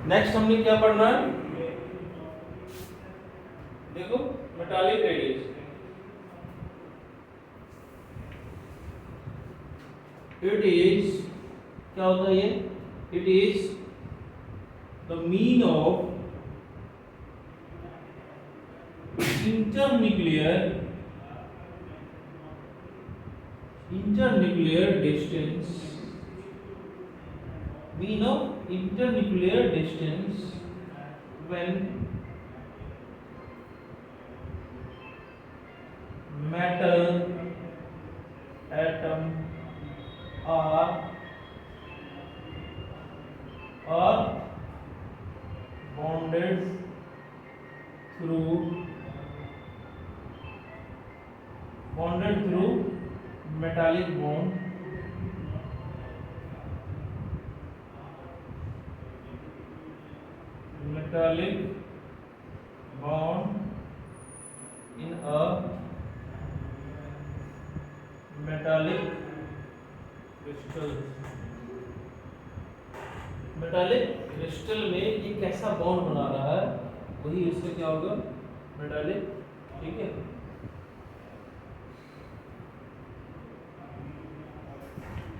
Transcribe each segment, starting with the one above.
Next हमने क्या पढ़ना है, देखो मेटालिक रेडियस। इट इज, क्या होता है ये, it is the mean of internuclear distance, mean of internuclear distance when metal atom are bonded through metallic bond, in a metallic crystal। Metallic crystal में ये कैसा बॉन्ड बना रहा है, वही इससे क्या होगा, मेटालिक। ठीक है,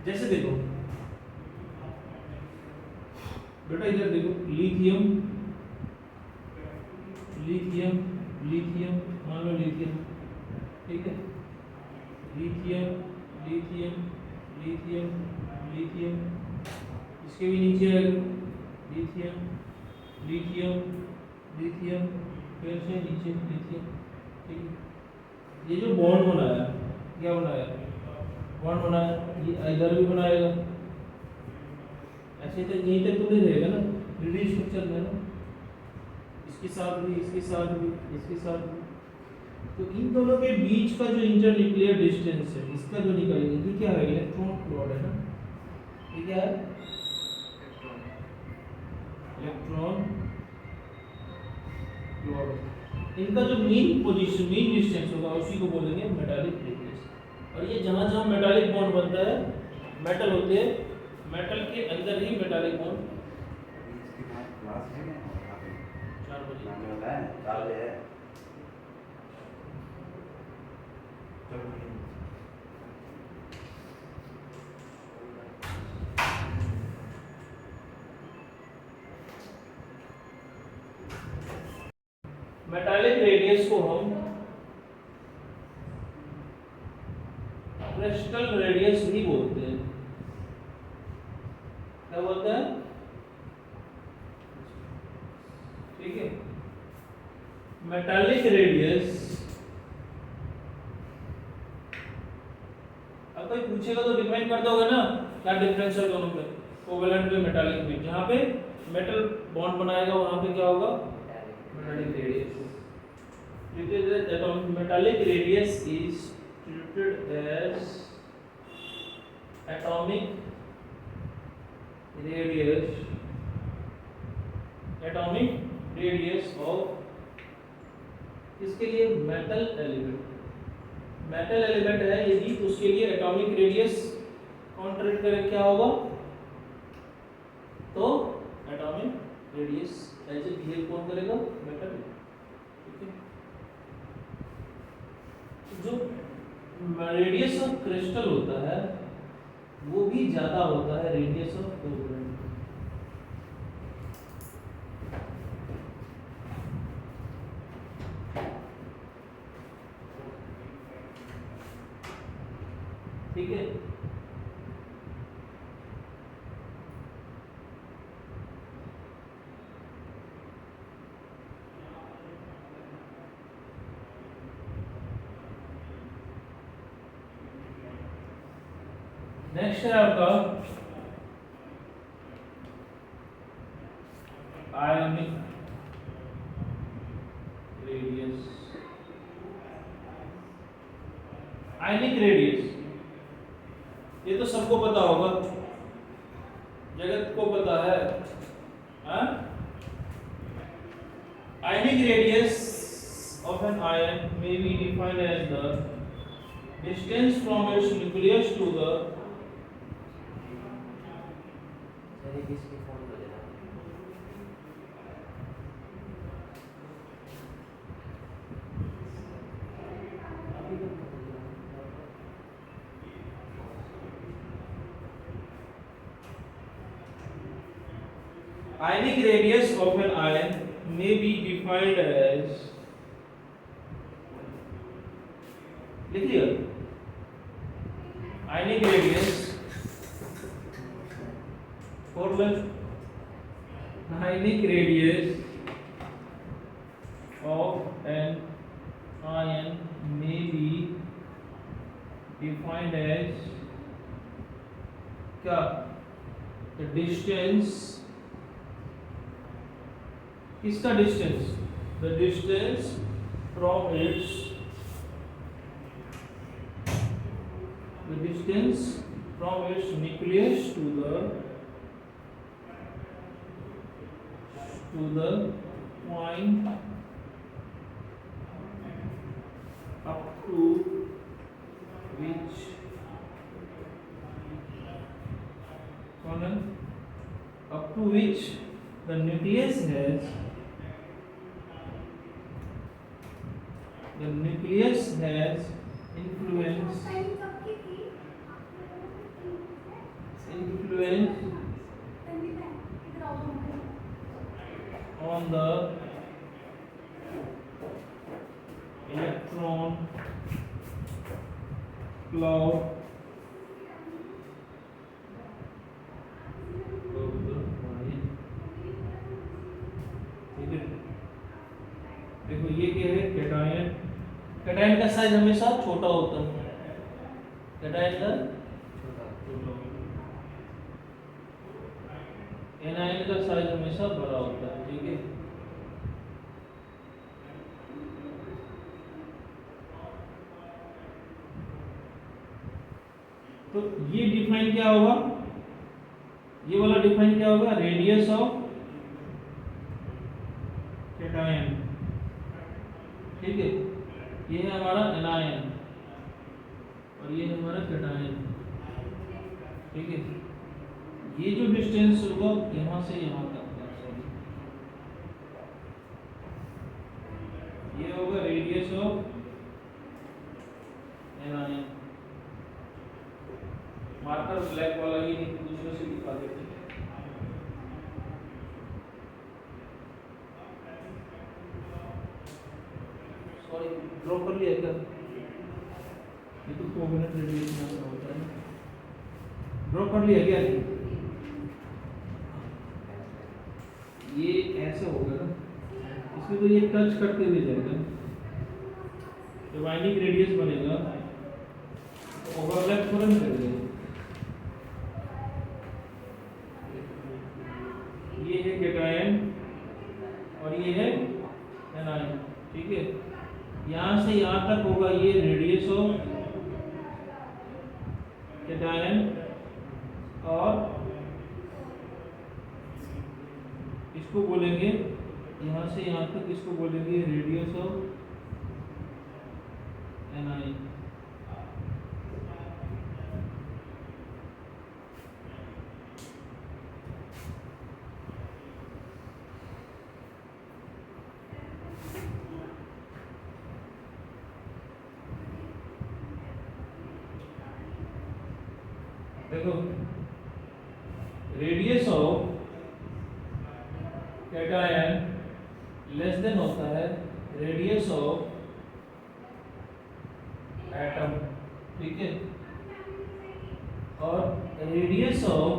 जैसे देखो बेटा, इधर देखो, लिथियम लिथियम लिथियम, मान लो लिथियम, ठीक है, लिथियम लिथियम लिथियम लिथियम, इसके भी नीचे है लिथियम लिथियम लिथियम, फिर से नीचे लिथियम। ठीक है, ये जो बॉन्ड बनाया, क्या बनाया, बॉन्ड बनाया, ये इधर भी बनाएगा, ऐसे तो यहीं तक तो नहीं रहेगा ना, रिड्यूस स्ट्रक्चर में ना, इसके साथ भी, इसके साथ भी, इसके साथ भी। तो इन दोनों के बीच का जो इंटरन्यूक्लियर डिस्टेंस है, इसका जो निकालेंगे, ये क्या है, इलेक्ट्रॉन फ्लोड है ना, ये क्या है, इलेक्ट्रॉन फ्लोड। इनका जो मीन पोजीशन, मीन डिस्टेंस होगा, उसी को बोलेंगे मेटालिक रेडियस। और ये जहां जहां मेटालिक बॉन्ड बनता है, मेटल होते हैं, मेटल के अंदर ही मेटालिक बॉन्ड। 4 बजे है। मेटालिक रेडियस को हम क्रिस्टल रेडियस भी बोलते हैं। क्या बोलते हैं, ठीक है, मेटालिक रेडियस। अब कोई पूछेगा तो डिफाइन कर दोगे ना, क्या डिफरेंस है दोनों में, कोवेलेंट में, मेटालिक में। जहां पे मेटल बॉन्ड बनाएगा वहां पे क्या होगा, metallic radius. Metallic radius is treated as atomic radius of, इसके लिए मेटल एलिमेंट है यदि, तो उसके लिए एटॉमिक रेडियस कौन ट्रीट करे, क्या होगा, तो atomic radius as a behave कौन करेगा, मेटल। जो रेडियस ऑफ क्रिस्टल होता है वो भी ज्यादा होता है रेडियस ऑफ कोवेलेंट। ठीक है, नेक्स्ट है आपका आयनिक रेडियस। आयनिक रेडियस ये तो सबको पता होगा, जगत को पता है। Ionic radius of an ion may be defined as the distance from its nucleus to the ionic radius of an ion may be defined as, लिख लिया, ionic radius for ionic radius of an ion may be defined as क्या, the distance, किसका distance, the distance from its, the distance from its nucleus to the point up to which the nucleus has influence on the electron cloud of the ion. ठीक है, देखो ये क्या है, cation. Cation का size हमेशा छोटा होता है, कैटायन का छोटा, एनायन का साइज हमेशा बड़ा होता है। ठीक है, तो ये डिफाइन क्या होगा, ये वाला डिफाइन क्या होगा, रेडियस ऑफ कैटायन। ठीक है, ये है हमारा एनायन और ये है हमारा कैटायन। ठीक है, ये जो डिस्टेंस होगा यहाँ से यहाँ तक, ये होगा radius of anion. Marker black वाला ही नहीं, दूसरे से दिखा देते हैं। सॉरी, ड्रॉ कर लिया क्या, ये तो कोवेलेंट रेडिएशन होता है, ड्रॉ कर लिया क्या, ये ऐसे होगा ना, इसमें तो ये टच करते हुए जाएगा, जब आयनिक रेडियस बनेगा तो ओवरलैप तुरंत कर देगा। ये है कैटायन और ये है एनायन। ठीक है, यहाँ से यहाँ तक होगा ये रेडियस ऑफ कैटायन और इसको बोलेंगे, यहाँ से यहाँ तक इसको बोलेंगे रेडियस ऑफ एनायन। देखो, radius of cation less than होता है रेडियस ऑफ एटम। ठीक है, और radius of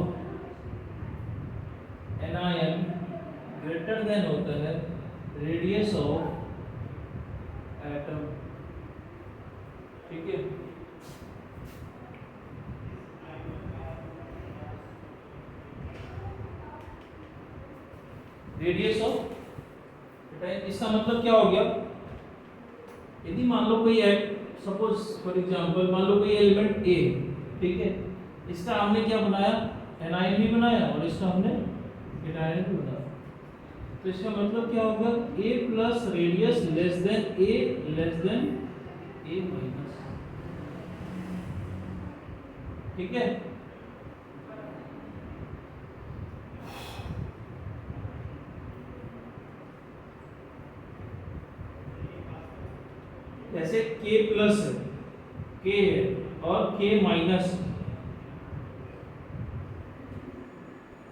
anion greater than होता है रेडियस ऑफ एटम। ठीक है, रेडियस ऑफ कैटायन, इसका मतलब क्या हो गया, यदि मान लो कोई सपोज फॉर एग्जांपल मान लो कोई एलिमेंट ए, ठीक है, इसका हमने क्या बनाया, एनायन भी बनाया और इसका हमने कैटायन भी बनाया, तो इसका मतलब क्या होगा, ए प्लस रेडियस लेस देन ए माइनस। ठीक है, जैसे k प्लस k है और k माइनस।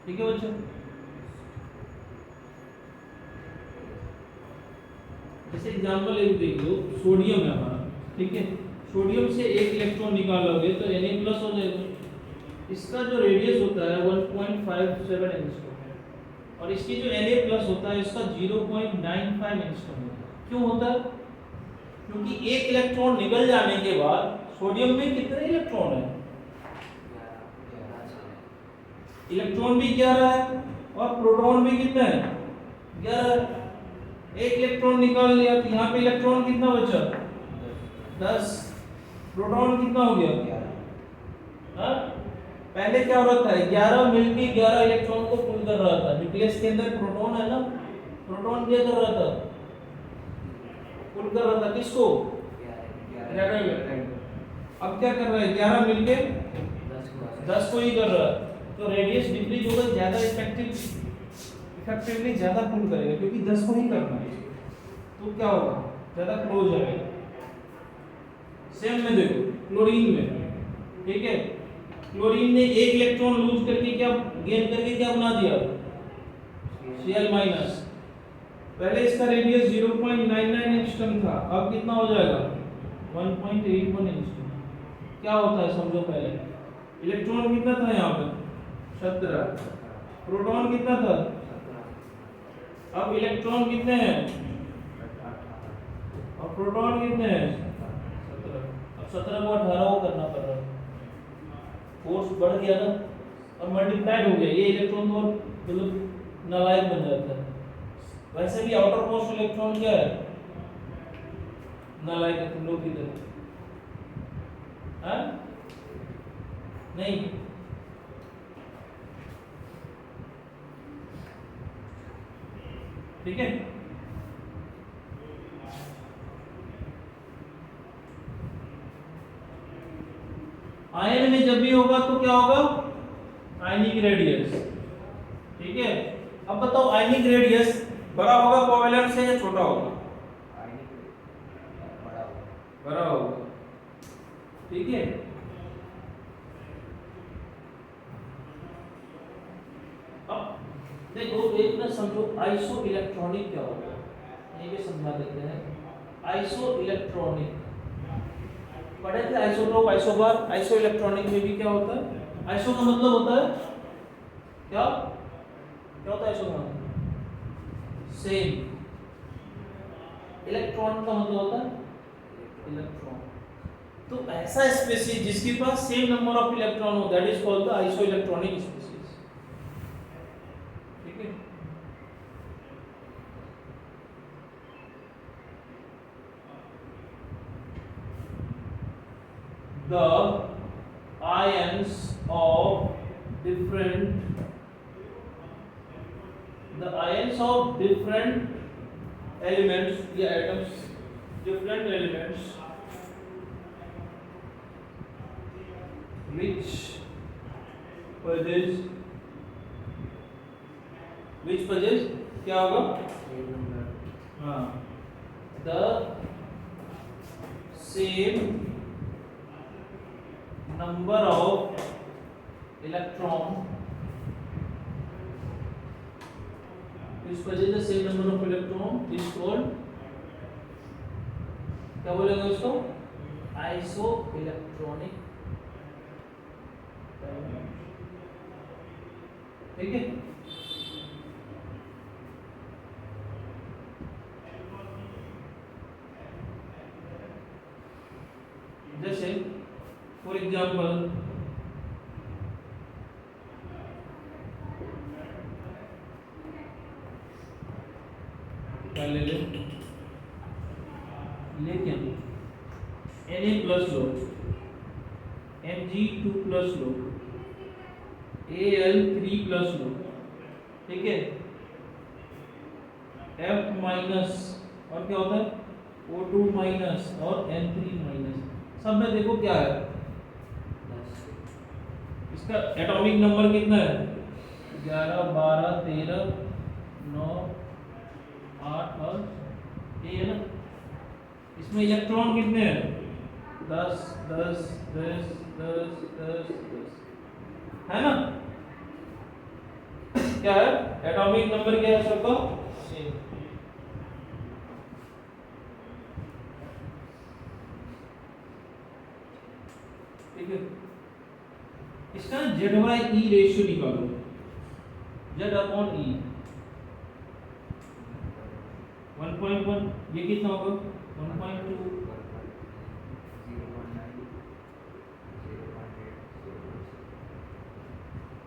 ठीक है बच्चों, जैसे एग्जांपल एक देख लो, सोडियम है हमारा, ठीक है, सोडियम से एक इलेक्ट्रॉन निकालोगे तो Na+ हो जाएगा। इसका जो रेडियस होता है 1.57 एंगस्ट्रॉम है, और इसकी जो Na+ होता है इसका 0.95 एंगस्ट्रॉम होता है। क्यों होता है? क्योंकि एक इलेक्ट्रॉन निकल जाने के बाद सोडियम में कितने इलेक्ट्रॉन है? इलेक्ट्रॉन भी 11 है और प्रोटॉन भी कितना है? 11। एक इलेक्ट्रॉन निकाल लिया तो यहाँ पे इलेक्ट्रॉन कितना बचा? 10। प्रोटॉन कितना हो गया? हाँ, पहले क्या हो रहा था? 11 मिलके 11 इलेक्ट्रॉन को पुल कर रहा था। न्यूक्लियस के अंदर प्रोटॉन है ना, प्रोटॉन क्या कर रहा था? पुल कर रहा था किसको? 11। अब क्या कर रहा है? 11 मिलके 10 को ही कर रहा है। तो रेडियस डिक्रीज होगा, ज्यादा इफेक्टिवली ज्यादा पुल करेगा, क्योंकि 10 को ही करना है। तो क्या होगा? ज्यादा क्लोज आएगा। सेम में देखो क्लोरीन में, ठीक है, क्लोरीन ने एक इलेक्ट्रॉन लूज करके क्या गेन करके क्या बना दिया? Cl-। पहले इसका रेडियस 0.99 एंगस्ट्रॉम था, अब कितना हो जाएगा? 1.81 एंगस्ट्रॉम। क्या होता है समझो। पहले इलेक्ट्रॉन कितना था यहाँ पे? 17। प्रोटॉन कितना था? अब इलेक्ट्रॉन कितने हैं और प्रोटॉन कितने हैं? 17। अब 17 को 18 को करना पड़ रहा है, फोर्स बढ़ गया ना और मल्टीप्लाइड हो गया। ये इलेक्ट्रॉन तो मतलब नालायक बन जाता है। वैसे भी आउटर मोस्ट इलेक्ट्रॉन क्या है? नालायक है, तुम लोग की तरह। हाँ नहीं, ठीक है। आयन में जब भी होगा तो क्या होगा? आयनिक रेडियस, ठीक है। अब बताओ आयनिक रेडियस बड़ा होगा कोवेलेंट से या छोटा होगा? बड़ा होगा, ठीक है। अब देखो एक ना समझो, आइसो इलेक्ट्रॉनिक क्या होगा, ये भी समझा देते हैं। आइसो इलेक्ट्रॉनिक पढ़े थे, आइसोटोप, आइसोबार। आइसो इलेक्ट्रॉनिक में भी क्या होता है? आइसो का मतलब होता है क्या? क्या होता है आइसो का? सेम। इलेक्ट्रॉन का मतलब होता है इलेक्ट्रॉन। तो ऐसा स्पीशीज जिसके पास सेम नंबर ऑफ इलेक्ट्रॉन हो, that is called the iso electronic species, ठीक है। The ions of different elements या atoms, different elements which possess क्या होगा? हाँ, the same number of electron, which possess the same number of electron is called, क्या बोलेंगे उसको? Iso electronic, ठीक है। जैसे फॉर एग्जाम्पल क्या ले ले, लेकिन Na+ लो, Mg2+ लो, Al3+ लो, ठीक है। F- और क्या होता है? O2- और N3-। सब में देखो क्या है? इसका एटॉमिक नंबर कितना है? 11, 12, 13, 9, 8 और ये है ना। इसमें इलेक्ट्रॉन कितने हैं? 10, 10, 10, 10, 10, 10, है ना। क्या है एटॉमिक नंबर? क्या है सबका? सेम। ठीक है। इसका Z/E रेशियो निकालो, Z/E 1.1, ये कितना होगा 1.2,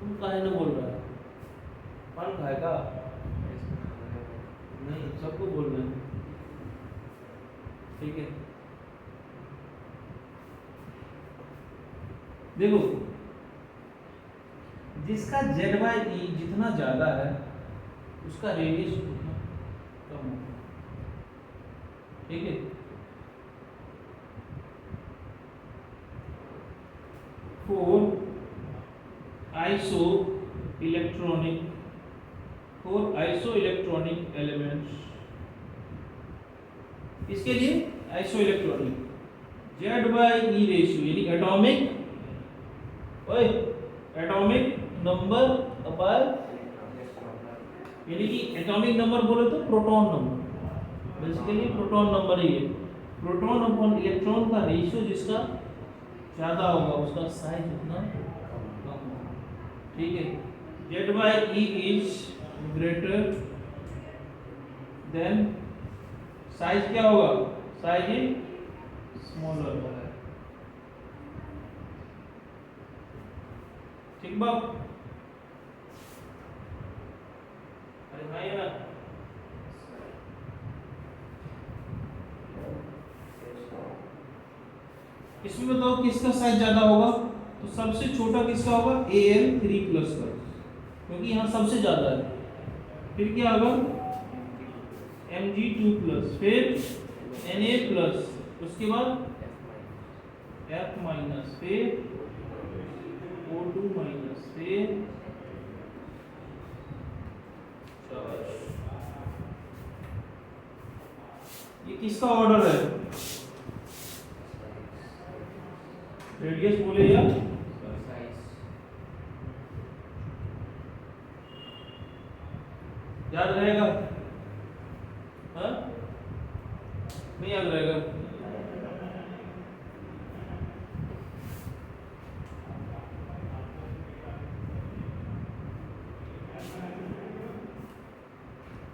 तुम काहे ना बोल रहा है, पान खाएगा नहीं, सबको बोल रहे हैं, ठीक है। देखो जिसका Z/E जितना ज्यादा है उसका रेडियस उतना कम होगा, ठीक है। फोर आइसो इलेक्ट्रॉनिक एलिमेंट्स, इसके लिए आइसो इलेक्ट्रॉनिक Z/E रेशियो यानी एटॉमिक नंबर अपार, यानी कि एटॉमिक नंबर बोले तो proton number, basically proton number ही है। प्रोटॉन अपॉन इलेक्ट्रॉन का रेशियो जिसका ज्यादा होगा उसका साइज उतना कम होगा, ठीक है। Z/E is greater than, size क्या होगा, साइज इज स्मॉलर होगा, ठीक बात। अरे भाई ना इसमें बताओ किसका साइज ज्यादा होगा, तो सबसे छोटा किसका होगा Al3+ का, क्योंकि यहाँ सबसे ज्यादा है। फिर क्या होगा Mg2+, फिर Na+, उसके बाद F-, फिर O2-, फिर ये किसका ऑर्डर है, रेडियस बोले या याद रहेगा, हाँ नहीं याद रहेगा।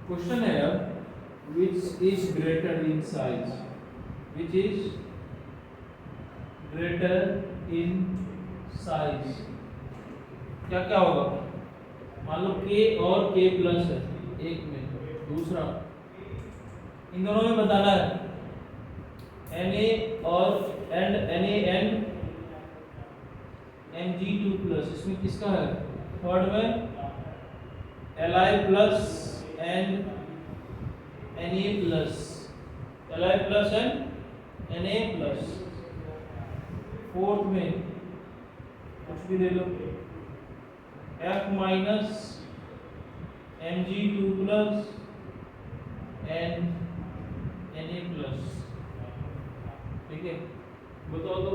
क्वेश्चन है यार, which is greater in size, which is greater in size, क्या क्या होगा, मान लो K और K+ है एक में, दूसरा इन दोनों में बताना है Na और Na and Mg2+, इसमें किसका है, थर्ड में Li+ and Na+, Li+ and Na+, fourth में कुछ भी ले लो F- Mg2+ and Na+, ठीक है। बताओ तो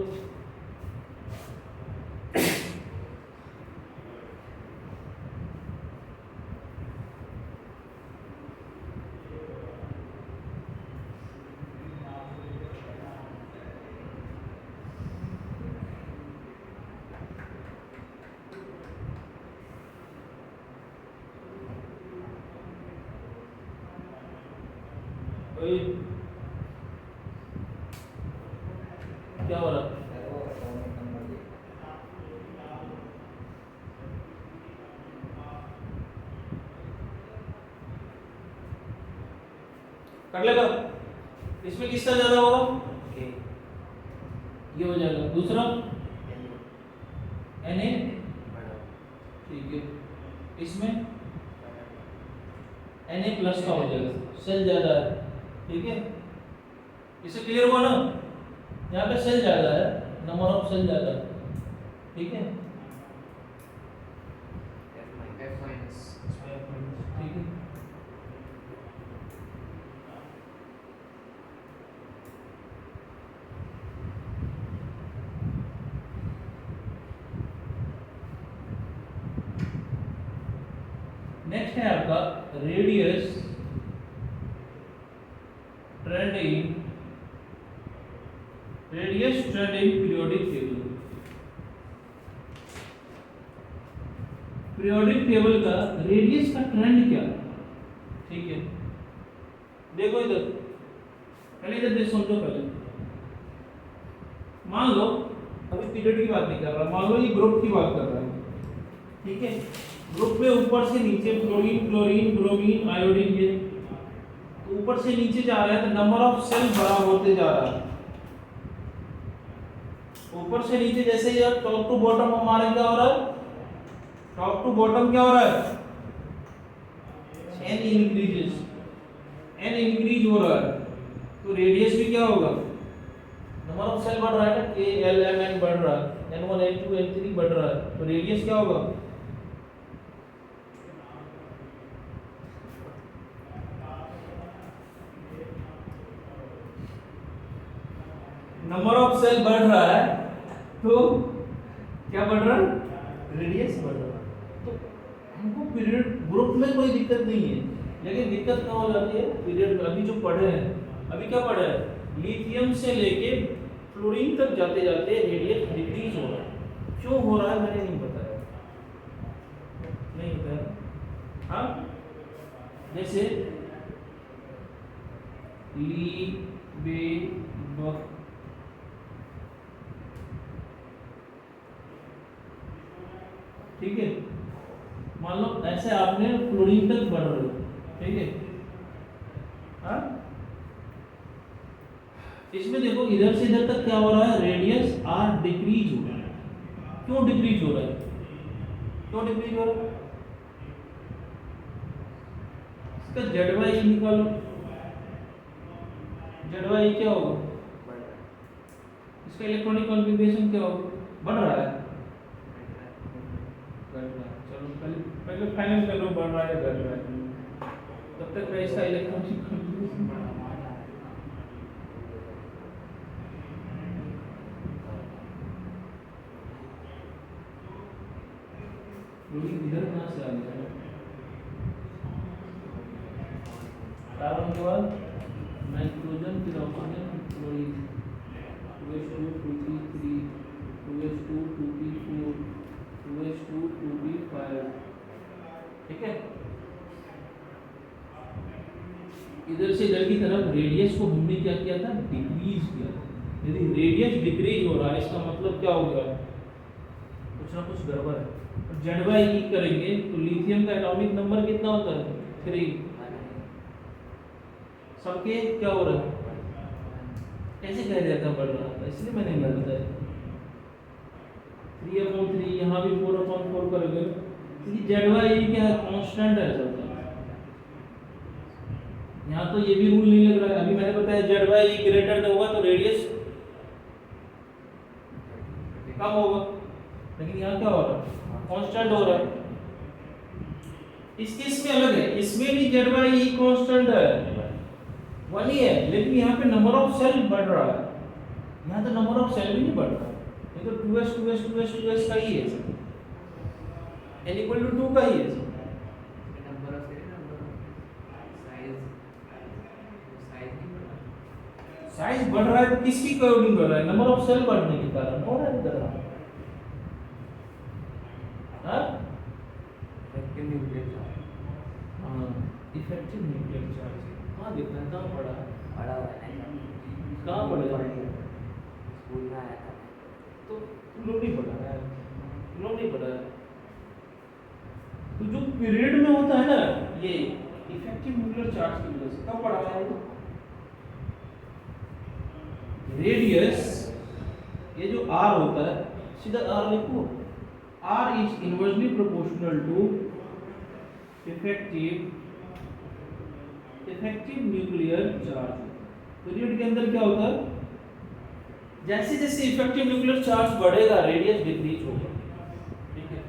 क्या हो रहा, कर लेगा, इसमें किसका ज्यादा होगा, ये हो जाएगा, दूसरा Na, ठीक है, इसमें Na+ का हो जाएगा, सेल ज्यादा है, ठीक है। इससे क्लियर हुआ ना, यहाँ पे सेल ज्यादा है, नंबर ऑफ सेल ज्यादा है, ठीक है। ठीक है, नेक्स्ट है आपका radius trend in periodic table. Periodic table का रेडियस का ट्रेंड क्या है, ठीक है। देखो इधर, पहले इधर देख समझो। पहले मान लो, अभी पीरियड की बात नहीं कर रहा, मान लो ये ग्रुप की बात कर रहा है, ठीक है। ग्रुप में ऊपर से नीचे फ्लोरीन, क्लोरीन, ब्रोमीन, आयोडीन, ये तो ऊपर से नीचे जा रहा है तो नंबर ऑफ सेल बड़ा होते जा रहा है। ऊपर से नीचे जैसे ये टॉप टू बॉटम हमारे क्या हो रहा है, टॉप टू बॉटम क्या हो रहा है, n इंक्रीजेस, n इंक्रीज हो रहा है तो रेडियस भी क्या होगा, नंबर ऑफ सेल बढ़ रहा है ना, k l m n बढ़ रहा है, n1 n2 n3 बढ़ रहा है तो रेडियस क्या होगा, नंबर ऑफ सेल बढ़ रहा है तो क्या बढ़ रहा है, रेडियस बढ़ रहा है। तो हमको पीरियड ग्रुप में कोई दिक्कत नहीं है, लेकिन दिक्कत कहाँ हो जाती है, पीरियड अभी जो पढ़े हैं, अभी क्या पढ़े हैं, लिथियम से लेके फ्लोरीन तक जाते जाते रेडियस डिक्रीज हो रहा है। क्यों हो रहा है मैंने नहीं बताया, नहीं बताया। हाँ, जैसे ली बे बक, ठीक है। मान लो ऐसे आपने फ्लोरीन तक बढ़ रहे हो, ठीक है। हाँ, इसमें देखो इधर से इधर तक क्या हो रहा है, रेडियस आर डिक्रीज हो रहा है। क्यों डिक्रीज हो रहा है, क्यों डिक्रीज हो रहा है, इसका जेड वाई निकालो, जेड वाई क्या होगा, इसका इलेक्ट्रॉनिक कॉन्फ़िगरेशन क्या होगा, बढ़ रहा है, चलो पहले फाइनल कर लो, बढ़ रहा है घट रहा है, तब तक मैं इसका इलेक्ट्रॉनिक कॉन्फ़िगरेशन इधर कहाँ से आ गया, कार्बन के बाद नाइट्रोजन, फिर oxygen, chlorine, 2s2 2p3 2s2 2p4 2s2 2p5, ठीक है। इधर से इधर की तरफ रेडियस को हमने क्या किया था, डिक्रीज किया। यदि रेडियस डिक्रीज हो रहा है इसका मतलब क्या होगा, कुछ ना कुछ गड़बड़ है। जेड बाई ई करेंगे तो लिथियम का एटॉमिक नंबर कितना होता है, 3, सबके क्या हो रहा है, कैसे कह दिया था बढ़ रहा था, इसलिए मैंने नहीं बताया। 3/3, यहाँ भी 4/4 करोगे, क्योंकि जेड वाई क्या है, कांस्टेंट है सबका। यहाँ तो ये भी रूल नहीं लग रहा है, अभी मैंने बताया जेड वाई ग्रेटर होगा तो रेडियस कम होगा, लेकिन यहाँ क्या हो रहा है, कांस्टेंट हो रहा है। इस केस में अलग है, इसमें भी जेड वाई कांस्टेंट है, वन ही है, लेकिन यहाँ पे नंबर ऑफ सेल बढ़ रहा है, यहाँ तो नंबर ऑफ सेल भी नहीं बढ़ रहा है, ये तो 2s 2s 2s 2s का ही है, n इक्वल टू 2 का ही है। Number of cell, number size बढ़ रहा है तो किसकी अकॉर्डिंग बढ़ रहा है, नंबर ऑफ सेल बढ़ने के कारण हो रहा है इधर। हां, इफेक्टिव न्यूक्लियर चार्ज, हां इफेक्टिव न्यूक्लियर चार्ज कहां दिख रहा है, कहां पड़ा है, पढ़ा हुआ है ना, कहां पढ़ा है, स्कूल में आया था। तो तुम लोग नहीं पढ़ा है, तुम लोग नहीं पढ़ा है। तो जो पीरियड में होता है ना ये इफेक्टिव न्यूक्लियर चार्ज की वजह से, कब पढ़ा है रेडियस, ये जो r होता है, सीधा r लिखो, r is inversely proportional to effective nuclear charge. Period के अंदर क्या होता है, जैसे जैसे इफेक्टिव न्यूक्लियर चार्ज बढ़ेगा रेडियस डिक्रीज होगा, ठीक है।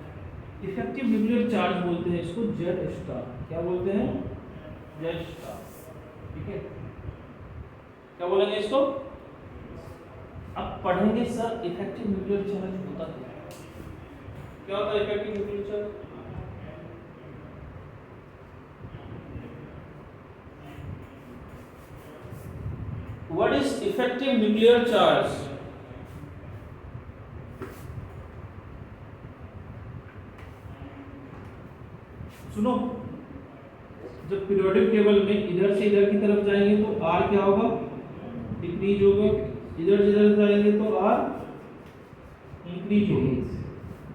इफेक्टिव न्यूक्लियर चार्ज बोलते हैं इसको जेड स्टार, क्या बोलते हैं, जेड स्टार, ठीक है। क्या बोलेंगे इसको, अब पढ़ेंगे सर इफेक्टिव न्यूक्लियर चार्ज होता क्या होता है, effective nuclear charge, what is effective nuclear charge, जब पीरियोडिक टेबल में इधर से इधर की तरफ जाएंगे तो r क्या होगा, डिक्रीज होगा, इधर से इधर जाएंगे तो r इंक्रीज होगा।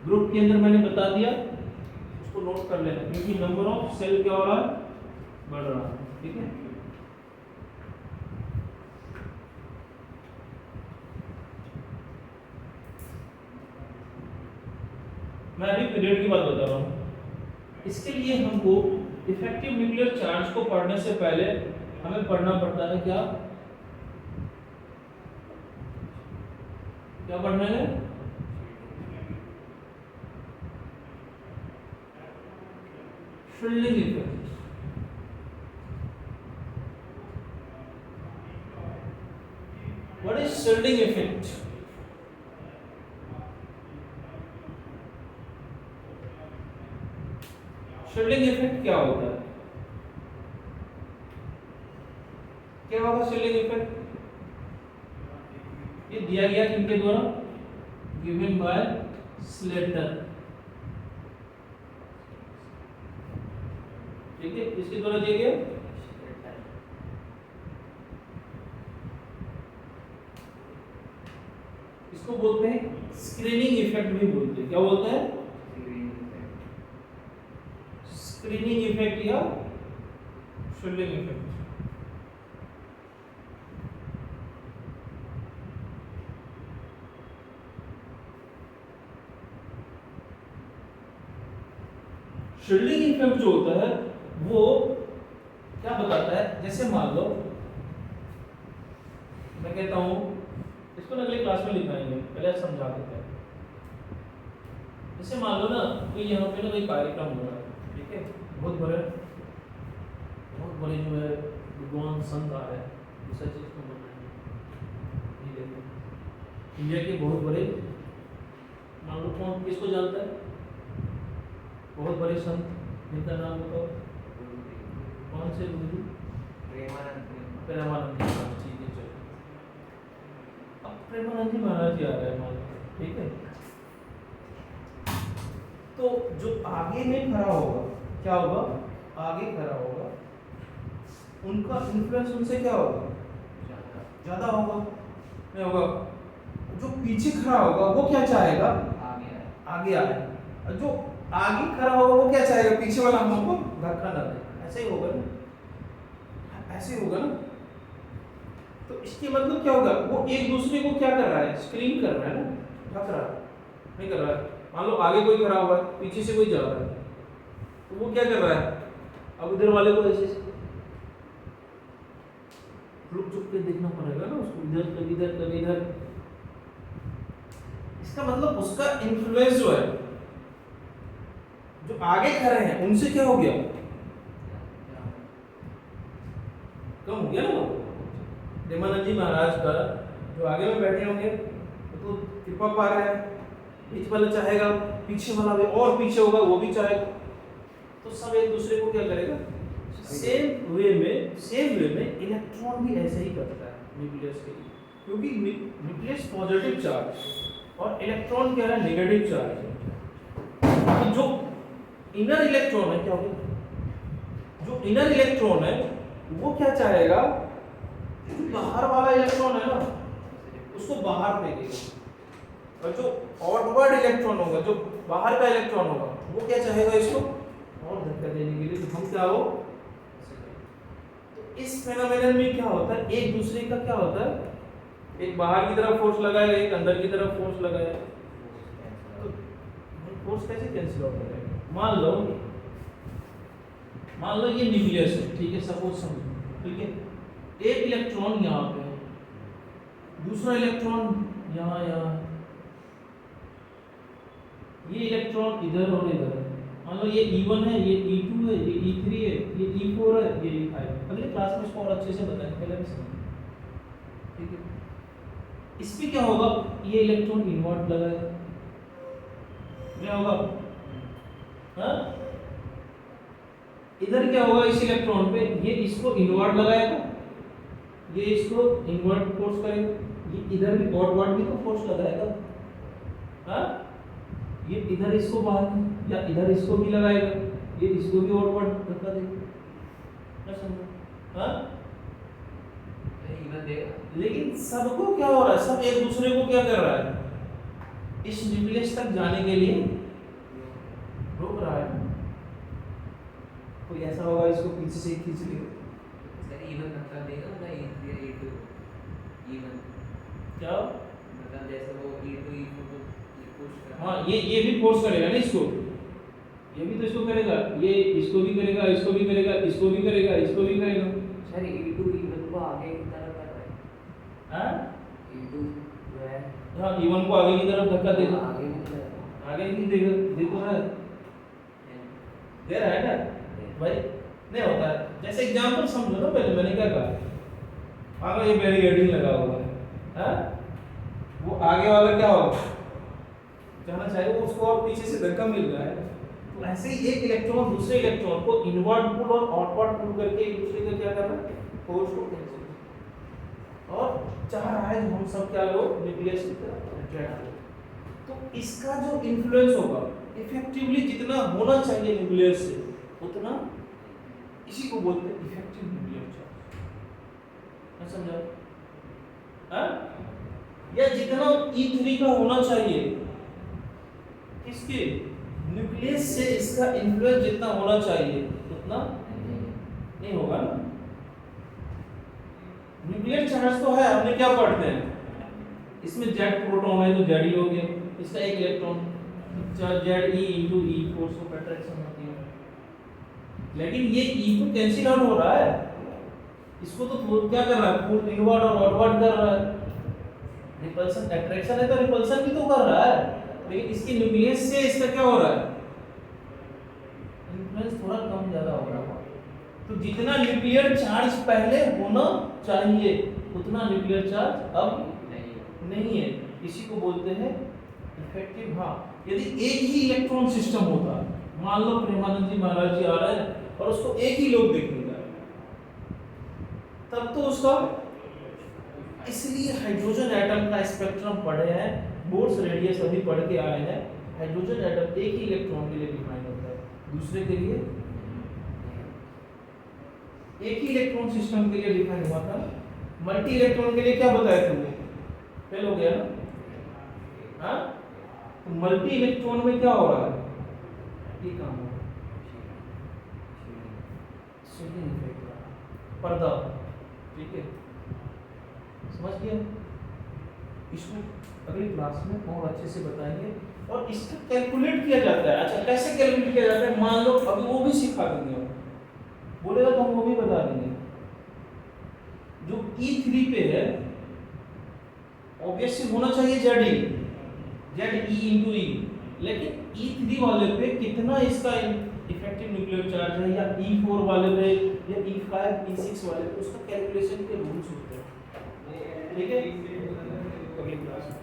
ग्रुप के अंदर मैंने बता दिया, उसको नोट कर लेना, क्योंकि नंबर ऑफ सेल क्या हो रहा है, बढ़ रहा है। ठीक है, मैं अभी पीरियड की बात बता रहा हूँ। इसके लिए हमको इफेक्टिव न्यूक्लियर चार्ज को पढ़ने से पहले हमें पढ़ना पड़ता है क्या, क्या पढ़ना है, shielding effect. What is shielding effect? Shielding effect क्या होता है, क्या होगा शील्डिंग इफेक्ट? ये दिया गया किनके द्वारा, गिवन बाय स्लेटर। ठीक है, इसके द्वारा दिया गया। इसको बोलते हैं स्क्रीनिंग इफेक्ट भी बोलते हैं। क्या बोलते हैं, स्क्रीनिंग इफेक्ट या शील्डिंग इफेक्ट। शील्डिंग इफेक्ट जो होता है वो क्या बताता है, जैसे मान लो मैं कहता हूं, इसको अगले क्लास में लिखाएंगे, पहले समझा देते हैं। जैसे मान लो ना कि यहाँ पे ना कोई कार्यक्रम हो रहा है, ठीक है, बहुत बड़े जो है विद्वान संत आ रहे हैं, दूसरा चीज को बताएंगे। ये देखो इंडिया के बहुत बड़े, मान लो कौन किसको जानता है, बहुत बड़े संत जिनका नाम बताओ, कौन से गुरु, प्रेमानंद जी। ठीक है, चलो अब प्रेमानंद जी महाराज जी आ रहे हैं मान लो, ठीक है, तो जो आगे में खड़ा होगा क्या होगा, आगे खड़ा होगा, उनका इन्फ्लुएंस उनसे क्या होगा, ज्यादा होगा, नहीं होगा। जो पीछे खड़ा होगा वो क्या चाहेगा, आगे आए, और जो आगे खड़ा होगा वो क्या चाहेगा, पीछे वाला हमको धक्का ना दे। ऐसे ही होगा ना, ऐसे ही होगा ना। तो इसके मतलब क्या होगा, वो एक दूसरे को क्या कर रहा है, स्क्रीन कर रहा है ना, ढक रहा है, नहीं कर रहा है। मान लो आगे कोई खड़ा हुआ है, पीछे से कोई जा रहा है, तो वो क्या कर रहा है, अब उधर वाले को ऐसे रुक चुप के देखना पड़ेगा ना उसको, इधर कभी इधर कभी इधर। इसका मतलब उसका इन्फ्लुएंस जो है, जो आगे खड़े हैं उनसे क्या हो गया, कम हो गया ना। प्रेमानंद जी महाराज का जो आगे में बैठे होंगे तो कृपा पा रहे हैं, बीच वाला चाहेगा, पीछे वाला भी और पीछे होगा वो भी चाहेगा, तो सब एक दूसरे को क्या करेगा, सेम वे में इलेक्ट्रॉन भी ऐसे ही करता है न्यूक्लियस के लिए, क्योंकि न्यूक्लियस पॉजिटिव चार्ज और इलेक्ट्रॉन क्या है, नेगेटिव चार्ज है। तो जो इनर इलेक्ट्रॉन है, क्या हो गया, जो इनर इलेक्ट्रॉन है वो क्या चाहेगा, जो बाहर वाला इलेक्ट्रॉन है ना उसको बाहर फेंकेगा, और जो आउटवर्ड इलेक्ट्रॉन होगा, जो बाहर का इलेक्ट्रॉन होगा, वो क्या चाहेगा, इसको और धक्का देने के लिए। तो हम क्या हो, तो इस फेनोमेनन में क्या होता है, एक दूसरे का क्या होता है, एक बाहर की तरफ फोर्स लगाएगा, एक अंदर की तरफ फोर्स लगाएगा, तो फोर्स कैसे कैंसिल आउट करेगा। मान लो ये न्यूक्लियस है, ठीक है, सपोज समझो, ठीक है, एक इलेक्ट्रॉन यहाँ पे है, दूसरा इलेक्ट्रॉन यहाँ यहाँ, ये इलेक्ट्रॉन इधर और इधर है। मान लो ये E1 है, ये E2 है, ये E3 है, ये E4 है, ये E5 है। अगले क्लास में इसको और अच्छे से बताएंगे, पहले भी समझिए, ठीक है। इस पे क्या होगा, ये इलेक्ट्रॉन इन्वर्ट लगाएगा, क्या होगा, हाँ, इधर क्या होगा, इस इलेक्ट्रॉन पे ये इसको इन्वर्ट लगाएगा, ये इसको इन्वर्ट फोर्स करेगा, ये इधर भी आउटवर्ड भी तो फोर्स लगाएगा, हाँ, ये इधर इसको बाहर या इधर इसको भी लगाएगा, ये इसको भी आउटवर्ड धक्का देगा। ना समझो, हाँ? इवन देगा। लेकिन सबको क्या हो रहा है, सब एक दूसरे को क्या कर रहा है, इस न्यूक्लियस तक जाने के लिए रोक रहा है। कोई ऐसा होगा इसको पीछे से खींच लेगा, सर इवन मतलब देगा ना E2 इवन क्या? मतलब जैसे वो E2 E4 को पुश कर हाँ, ये भी फोर्स करेगा ना इसको, ये भी तो इसको करेगा, ये इसको भी करेगा, इसको भी करेगा, इसको भी करेगा, इसको भी करेगा। सर E2 इवन को आगे की तरफ कर रहा है। हाँ E2 जो है हाँ, इवन को आगे की तरफ धक्का देगा, आगे की तरफ आगे नहीं देगा, देखो है, दे रहा है ना भाई, नहीं होता है। जैसे एग्जांपल समझो ना, पहले मैंने क्या कहा, आगे ये बैरिकेडिंग लगा हुआ है, हाँ? वो आगे वाला क्या होगा, जाना चाहिए, वो उसको और पीछे से धक्का मिल रहा है। तो ऐसे ही एक इलेक्ट्रॉन दूसरे इलेक्ट्रॉन को इनवर्ट पुल और आउटवर्ड पुल करके एक दूसरे का क्या कर रहा है, फोर्स को कैंसिल, और चाह रहा है हम सब क्या लोग न्यूक्लियस की तरफ अट्रैक्ट हो। तो इसका जो इन्फ्लुएंस होगा इफेक्टिवली जितना होना चाहिए न्यूक्लियस से उतना, इसी को बोलते हैं इफेक्टिव न्यूक्लियर चार्ज। मैं समझा? हाँ? या जितना E3 का होना चाहिए, किसके न्यूक्लियस से इसका इन्फ्लुएंस जितना होना चाहिए उतना नहीं होगा ना। न्यूक्लियर चार्ज तो है, हमने क्या पढ़ते हैं, इसमें Z प्रोटॉन है तो Ze हो गया, इसका एक electron Ze into E force of attraction होती है। लेकिन ये E तो कैंसिल आउट हो रहा है, इसको तो क्या कर रहा है, पुल इनवर्ट और आउटवर्ड कर रहा है। रिपल्सन अट्रैक्शन है तो रिपल्सन भी तो कर रहा है, लेकिन इसके न्यूक्लियस से इसका क्या हो रहा है, इन्फ्लुएंस थोड़ा कम ज्यादा हो रहा है। तो जितना न्यूक्लियर चार्ज पहले होना चाहिए उतना न्यूक्लियर चार्ज अब नहीं है, इसी को बोलते हैं इफेक्टिव। हाँ, यदि एक ही इलेक्ट्रॉन सिस्टम होता, मान लो प्रेमानंद जी महाराज जी आ रहे हैं और उसको एक ही लोग देखने जा रहे हैं, तब तो उसका, इसलिए हाइड्रोजन एटम का स्पेक्ट्रम पढ़े हैं, बोर्स रेडियस अभी पढ़ के आए हैं। हाइड्रोजन एटम एक ही इलेक्ट्रॉन के लिए डिफाइन होता है, दूसरे के लिए एक ही इलेक्ट्रॉन सिस्टम के लिए डिफाइन हुआ था। मल्टी इलेक्ट्रॉन के लिए क्या बताया तुमने, फेल हो गया ना? हाँ, तो मल्टी इलेक्ट्रॉन में क्या हो रहा है, ये काम हो रहा है, स्विंगिंग इफेक्ट हो रहा है, पर्दा, ठीक है, समझ गया? इसको अगली क्लास में और अच्छे से बताएंगे और इसका कैलकुलेट किया जाता है। अच्छा, कैसे कैलकुलेट किया जाता है, मान लो अभी वो भी सिखा देंगे, हम बोलेगा तो हम वो भी बता देंगे। जो E3 पे है ऑब्वियसली होना चाहिए Ze into E, लेकिन E3 वाले पे कितना इसका इफेक्टिव न्यूक्लियर चार्ज है, या E4 वाले पे या E5 E6 वाले पे, उसका कैलकुलेशन के रूल्स होते हैं, ठीक है? अगली क्लास में